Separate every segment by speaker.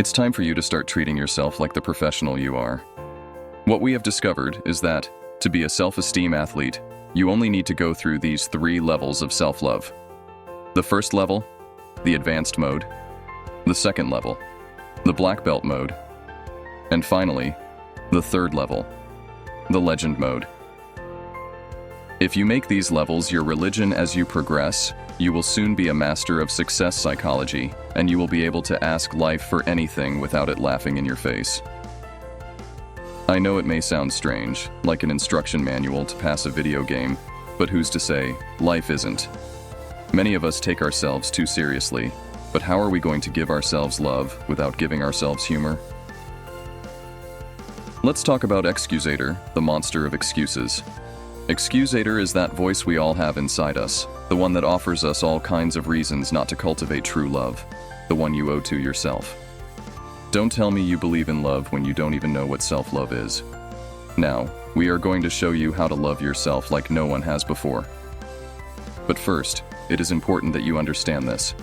Speaker 1: It's time for you to start treating yourself like the professional you are. What we have discovered is that, to be a self-esteem athlete, you only need to go through these 3 levels of self-love. The first level, the advanced mode. The second level, the black belt mode. And finally, the third level, the legend mode. If you make these levels your religion as you progress, you will soon be a master of success psychology, and you will be able to ask life for anything without it laughing in your face. I know it may sound strange, like an instruction manual to pass a video game, but who's to say life isn't? Many of us take ourselves too seriously, but how are we going to give ourselves love without giving ourselves humor? Let's talk about excusator, the monster of excuses. Excusator is that voice we all have inside us, the one that offers us all kinds of reasons not to cultivate true love, the one you owe to yourself. Don't tell me you believe in love when you don't even know what self-love is. Now, we are going to show you how to love yourself like no one has before. But first, it is important that you understand this.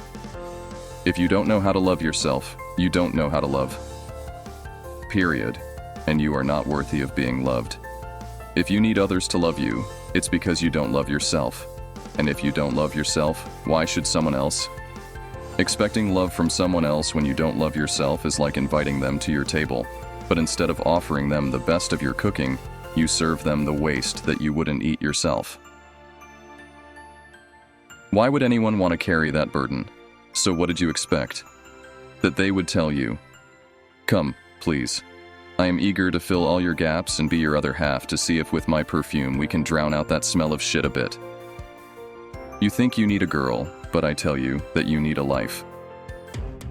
Speaker 1: If you don't know how to love yourself, you don't know how to love. Period. And you are not worthy of being loved. If you need others to love you, it's because you don't love yourself. And if you don't love yourself, why should someone else? Expecting love from someone else when you don't love yourself is like inviting them to your table, but instead of offering them the best of your cooking, you serve them the waste that you wouldn't eat yourself. Why would anyone want to carry that burden? So what did you expect? That they would tell you, "Come, please. I am eager to fill all your gaps and be your other half to see if with my perfume we can drown out that smell of shit a bit." You think you need a girl, but I tell you that you need a life.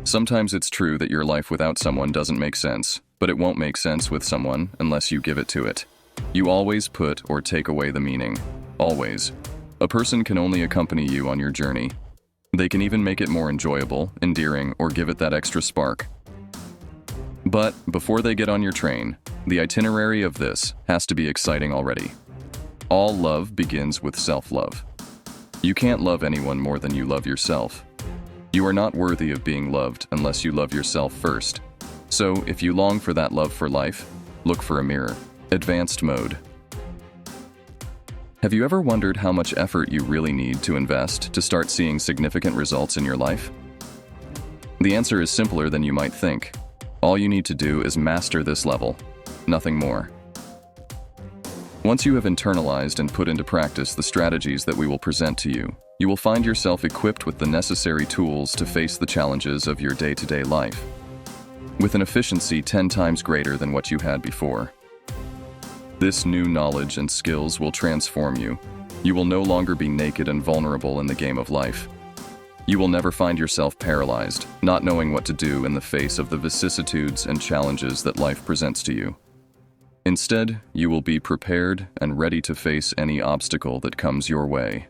Speaker 1: Sometimes it's true that your life without someone doesn't make sense, but it won't make sense with someone unless you give it to it. You always put or take away the meaning. Always. A person can only accompany you on your journey. They can even make it more enjoyable, endearing, or give it that extra spark. But before they get on your train, the itinerary of this has to be exciting already. All love begins with self-love. You can't love anyone more than you love yourself. You are not worthy of being loved unless you love yourself first. So if you long for that love for life, look for a mirror. Advanced mode. Have you ever wondered how much effort you really need to invest to start seeing significant results in your life? The answer is simpler than you might think. All you need to do is master this level, nothing more. Once you have internalized and put into practice the strategies that we will present to you, you will find yourself equipped with the necessary tools to face the challenges of your day-to-day life, with an efficiency 10 times greater than what you had before. This new knowledge and skills will transform you. You will no longer be naked and vulnerable in the game of life. You will never find yourself paralyzed, not knowing what to do in the face of the vicissitudes and challenges that life presents to you. Instead, you will be prepared and ready to face any obstacle that comes your way.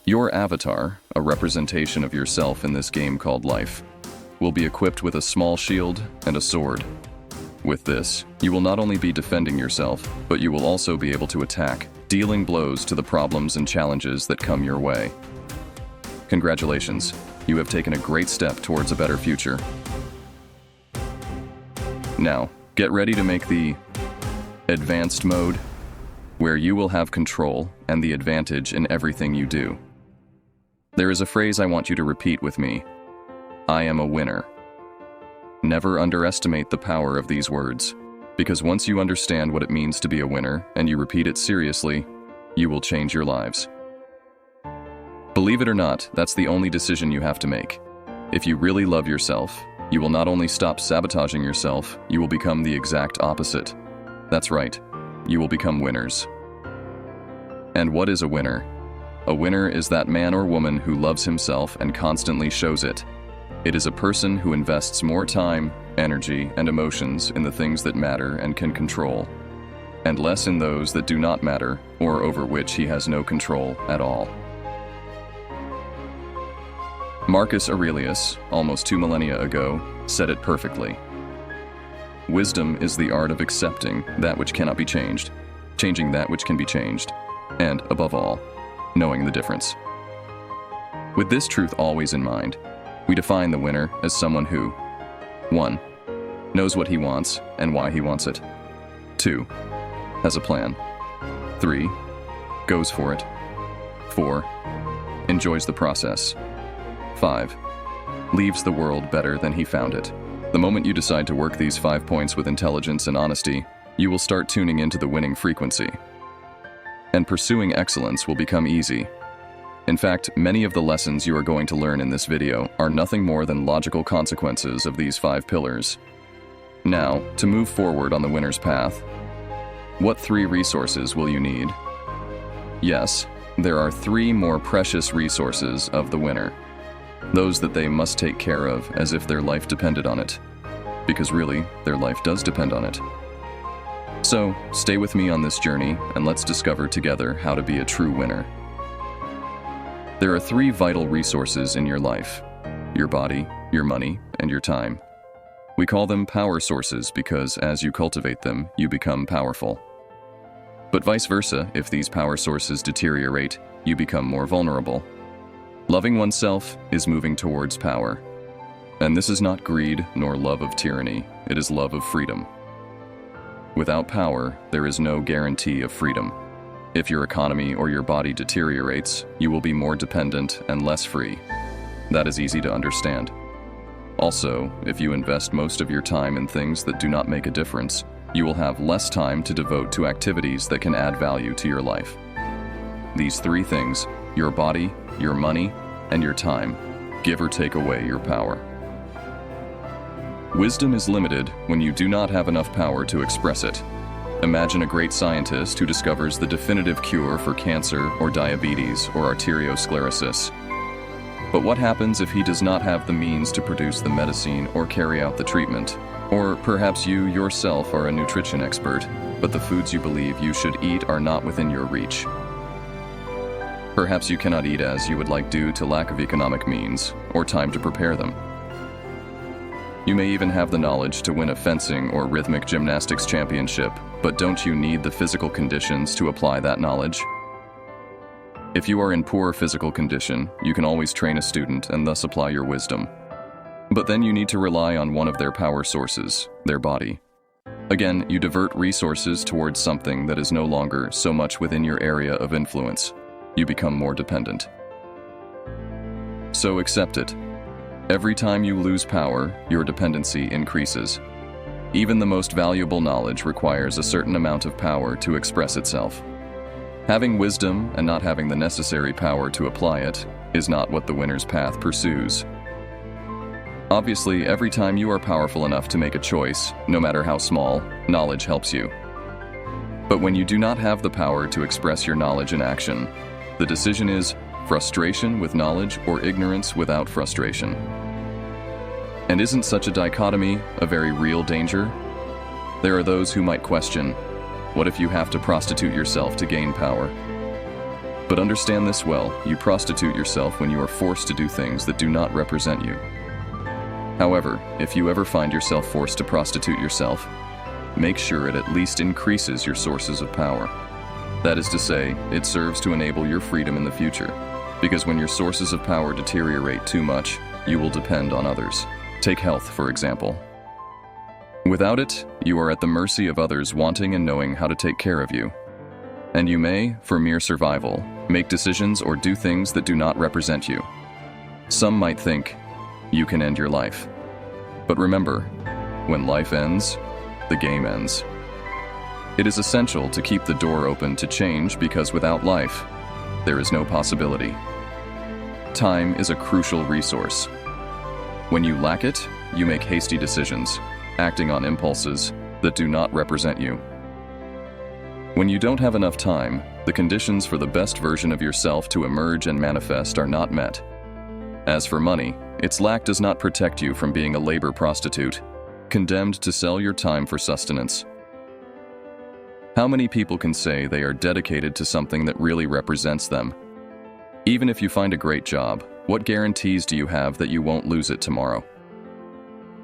Speaker 1: Your avatar, a representation of yourself in this game called life, will be equipped with a small shield and a sword. With this, you will not only be defending yourself, but you will also be able to attack, dealing blows to the problems and challenges that come your way. Congratulations, you have taken a great step towards a better future. Now, get ready to make the advanced mode, where you will have control and the advantage in everything you do. There is a phrase I want you to repeat with me. I am a winner. Never underestimate the power of these words, because once you understand what it means to be a winner and you repeat it seriously, you will change your lives. Believe it or not, that's the only decision you have to make. If you really love yourself, you will not only stop sabotaging yourself, you will become the exact opposite. That's right, you will become winners. And what is a winner? A winner is that man or woman who loves himself and constantly shows it. It is a person who invests more time, energy, and emotions in the things that matter and can control, and less in those that do not matter or over which he has no control at all. Marcus Aurelius, almost 2 millennia ago, said it perfectly. Wisdom is the art of accepting that which cannot be changed, changing that which can be changed, and, above all, knowing the difference. With this truth always in mind, We define the winner as someone who 1. Knows what he wants and why he wants it. 2. Has a plan. 3. Goes for it. 4. Enjoys the process. 5. Leaves the world better than he found it. The moment you decide to work these 5 points with intelligence and honesty, you will start tuning into the winning frequency. And pursuing excellence will become easy. In fact, many of the lessons you are going to learn in this video are nothing more than logical consequences of these 5 pillars. Now, to move forward on the winner's path, what 3 resources will you need? Yes, there are 3 more precious resources of the winner. Those that they must take care of as if their life depended on it. Because really, their life does depend on it. So, stay with me on this journey and let's discover together how to be a true winner. There are 3 vital resources in your life: your body, your money, and your time. We call them power sources because as you cultivate them, you become powerful. But vice versa, if these power sources deteriorate, you become more vulnerable. Loving oneself is moving towards power. And this is not greed nor love of tyranny, it is love of freedom. Without power, there is no guarantee of freedom. If your economy or your body deteriorates, you will be more dependent and less free. That is easy to understand. Also, if you invest most of your time in things that do not make a difference, you will have less time to devote to activities that can add value to your life. These 3 things, your body, your money, and your time, give or take away your power. Wisdom is limited when you do not have enough power to express it. Imagine a great scientist who discovers the definitive cure for cancer or diabetes or arteriosclerosis. But what happens if he does not have the means to produce the medicine or carry out the treatment? Or perhaps you yourself are a nutrition expert, but the foods you believe you should eat are not within your reach. Perhaps you cannot eat as you would like due to lack of economic means or time to prepare them. You may even have the knowledge to win a fencing or rhythmic gymnastics championship, but don't you need the physical conditions to apply that knowledge? If you are in poor physical condition, you can always train a student and thus apply your wisdom. But then you need to rely on one of their power sources, their body. Again, you divert resources towards something that is no longer so much within your area of influence. You become more dependent. So accept it. Every time you lose power, your dependency increases. Even the most valuable knowledge requires a certain amount of power to express itself. Having wisdom and not having the necessary power to apply it is not what the winner's path pursues. Obviously, every time you are powerful enough to make a choice, no matter how small, knowledge helps you. But when you do not have the power to express your knowledge in action, the decision is frustration with knowledge or ignorance without frustration. And isn't such a dichotomy a very real danger? There are those who might question, what if you have to prostitute yourself to gain power? But understand this well, you prostitute yourself when you are forced to do things that do not represent you. However, if you ever find yourself forced to prostitute yourself, make sure it at least increases your sources of power. That is to say, it serves to enable your freedom in the future. Because when your sources of power deteriorate too much, you will depend on others. Take health, for example. Without it, you are at the mercy of others wanting and knowing how to take care of you. And you may, for mere survival, make decisions or do things that do not represent you. Some might think, you can end your life. But remember, when life ends, the game ends. It is essential to keep the door open to change because without life, there is no possibility. Time is a crucial resource. When you lack it, you make hasty decisions, acting on impulses that do not represent you. When you don't have enough time, the conditions for the best version of yourself to emerge and manifest are not met. As for money, its lack does not protect you from being a labor prostitute, condemned to sell your time for sustenance. How many people can say they are dedicated to something that really represents them? Even if you find a great job, what guarantees do you have that you won't lose it tomorrow?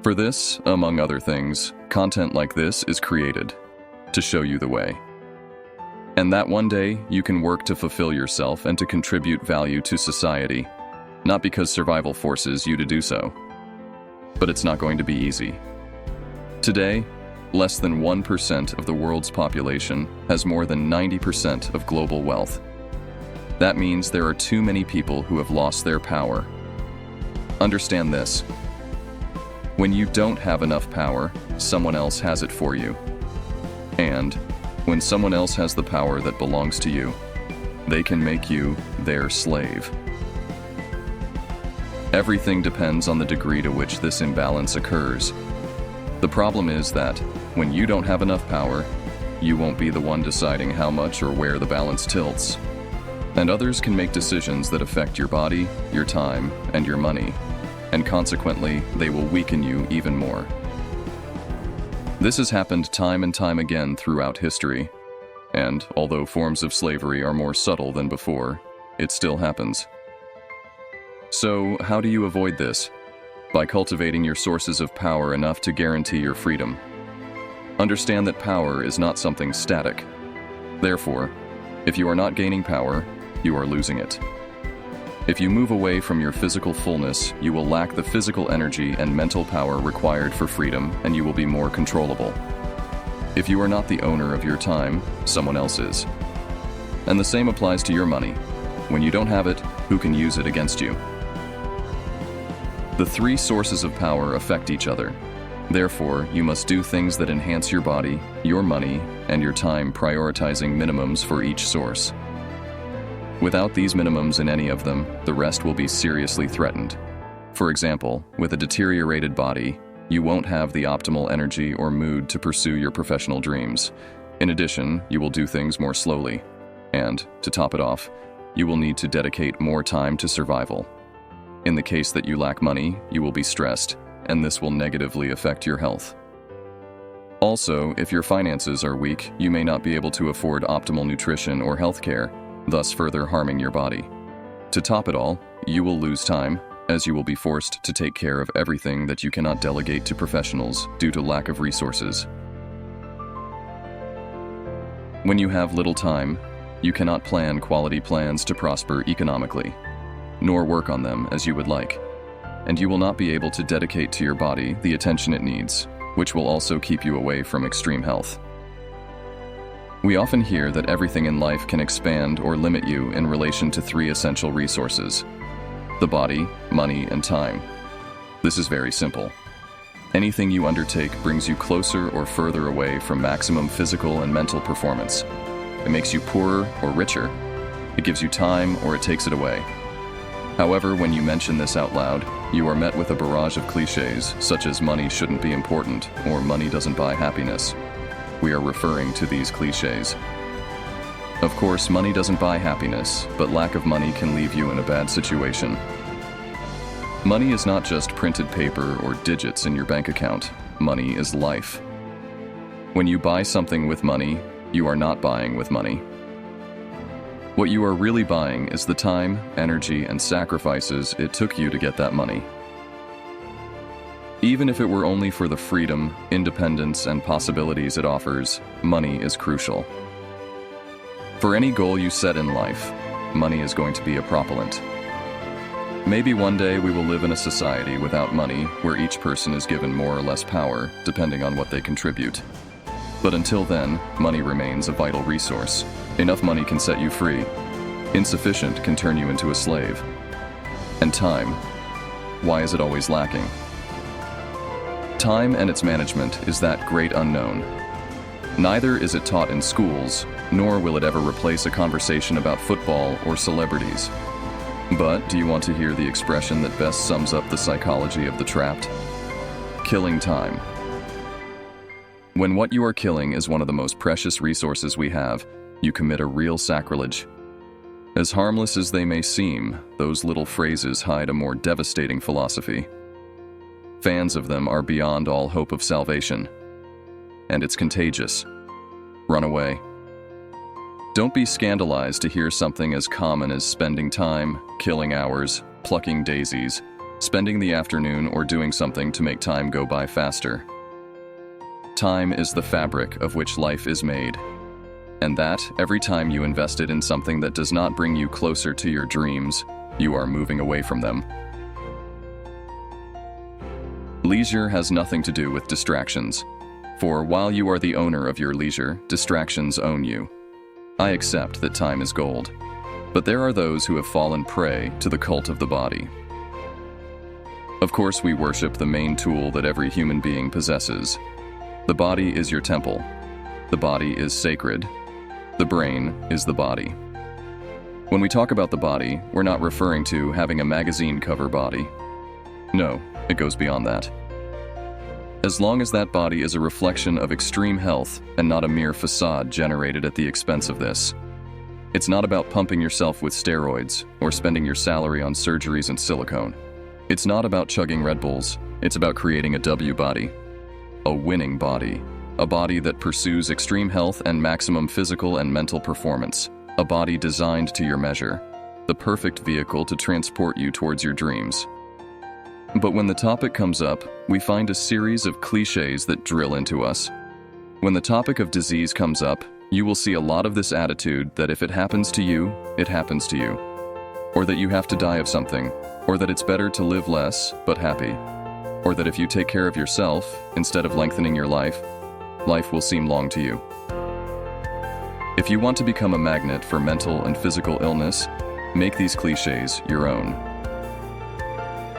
Speaker 1: For this, among other things, content like this is created to show you the way. And that one day you can work to fulfill yourself and to contribute value to society, not because survival forces you to do so. But it's not going to be easy. Today, less than 1% of the world's population has more than 90% of global wealth. That means there are too many people who have lost their power. Understand this. When you don't have enough power, someone else has it for you. And when someone else has the power that belongs to you, they can make you their slave. Everything depends on the degree to which this imbalance occurs. The problem is that when you don't have enough power, you won't be the one deciding how much or where the balance tilts. And others can make decisions that affect your body, your time, and your money, and consequently, they will weaken you even more. This has happened time and time again throughout history, and although forms of slavery are more subtle than before, it still happens. So, how do you avoid this? By cultivating your sources of power enough to guarantee your freedom. Understand that power is not something static. Therefore, if you are not gaining power, you are losing it. If you move away from your physical fullness, you will lack the physical energy and mental power required for freedom, and you will be more controllable. If you are not the owner of your time, someone else is. And the same applies to your money. When you don't have it, who can use it against you? The three sources of power affect each other. Therefore, you must do things that enhance your body, your money, and your time, prioritizing minimums for each source. Without these minimums in any of them, the rest will be seriously threatened. For example, with a deteriorated body, you won't have the optimal energy or mood to pursue your professional dreams. In addition, you will do things more slowly. And, to top it off, you will need to dedicate more time to survival. In the case that you lack money, you will be stressed, and this will negatively affect your health. Also, if your finances are weak, you may not be able to afford optimal nutrition or health care, thus further harming your body. To top it all, you will lose time, as you will be forced to take care of everything that you cannot delegate to professionals due to lack of resources. When you have little time, you cannot plan quality plans to prosper economically, nor work on them as you would like, and you will not be able to dedicate to your body the attention it needs, which will also keep you away from extreme health. We often hear that everything in life can expand or limit you in relation to three essential resources: the body, money, and time. This is very simple. Anything you undertake brings you closer or further away from maximum physical and mental performance. It makes you poorer or richer. It gives you time or it takes it away. However, when you mention this out loud, you are met with a barrage of cliches, such as money shouldn't be important or money doesn't buy happiness. We are referring to these cliches. Of course, money doesn't buy happiness, but lack of money can leave you in a bad situation. Money is not just printed paper or digits in your bank account. Money is life. When you buy something with money, you are not buying with money. What you are really buying is the time, energy, and sacrifices it took you to get that money. Even if it were only for the freedom, independence, and possibilities it offers, money is crucial. For any goal you set in life, money is going to be a propellant. Maybe one day we will live in a society without money where each person is given more or less power, depending on what they contribute. But until then, money remains a vital resource. Enough money can set you free. Insufficient can turn you into a slave. And time. Why is it always lacking? Time and its management is that great unknown. Neither is it taught in schools, nor will it ever replace a conversation about football or celebrities. But do you want to hear the expression that best sums up the psychology of the trapped? Killing time. When what you are killing is one of the most precious resources we have, you commit a real sacrilege. As harmless as they may seem, those little phrases hide a more devastating philosophy. Fans of them are beyond all hope of salvation. And it's contagious. Run away. Don't be scandalized to hear something as common as spending time, killing hours, plucking daisies, spending the afternoon, or doing something to make time go by faster. Time is the fabric of which life is made. And that, every time you invest it in something that does not bring you closer to your dreams, you are moving away from them. Leisure has nothing to do with distractions, for while you are the owner of your leisure, distractions own you. I accept that time is gold, but there are those who have fallen prey to the cult of the body. Of course, we worship the main tool that every human being possesses. The body is your temple. The body is sacred. The brain is the body. When we talk about the body, we're not referring to having a magazine cover body. No, it goes beyond that. As long as that body is a reflection of extreme health and not a mere facade generated at the expense of this. It's not about pumping yourself with steroids or spending your salary on surgeries and silicone. It's not about chugging Red Bulls. It's about creating a W body, a winning body, a body that pursues extreme health and maximum physical and mental performance, a body designed to your measure, the perfect vehicle to transport you towards your dreams. But when the topic comes up, we find a series of cliches that drill into us. When the topic of disease comes up, you will see a lot of this attitude that if it happens to you, it happens to you. Or that you have to die of something, or that it's better to live less, but happy. Or that if you take care of yourself, instead of lengthening your life, life will seem long to you. If you want to become a magnet for mental and physical illness, make these cliches your own.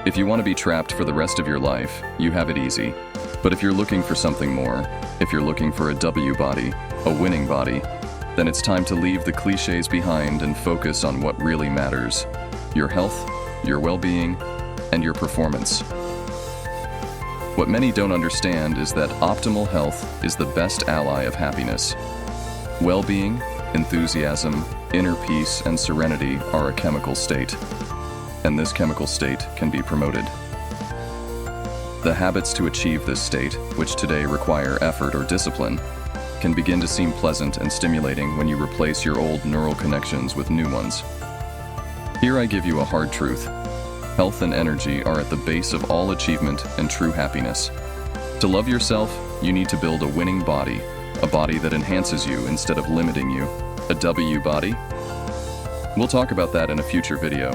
Speaker 1: If you want to be trapped for the rest of your life, you have it easy. But if you're looking for something more, if you're looking for a W body, a winning body, then it's time to leave the cliches behind and focus on what really matters: your health, your well-being, and your performance. What many don't understand is that optimal health is the best ally of happiness. Well-being, enthusiasm, inner peace, and serenity are a chemical state, and this chemical state can be promoted. The habits to achieve this state, which today require effort or discipline, can begin to seem pleasant and stimulating when you replace your old neural connections with new ones. Here I give you a hard truth. Health and energy are at the base of all achievement and true happiness. To love yourself, you need to build a winning body, a body that enhances you instead of limiting you, a W body. We'll talk about that in a future video.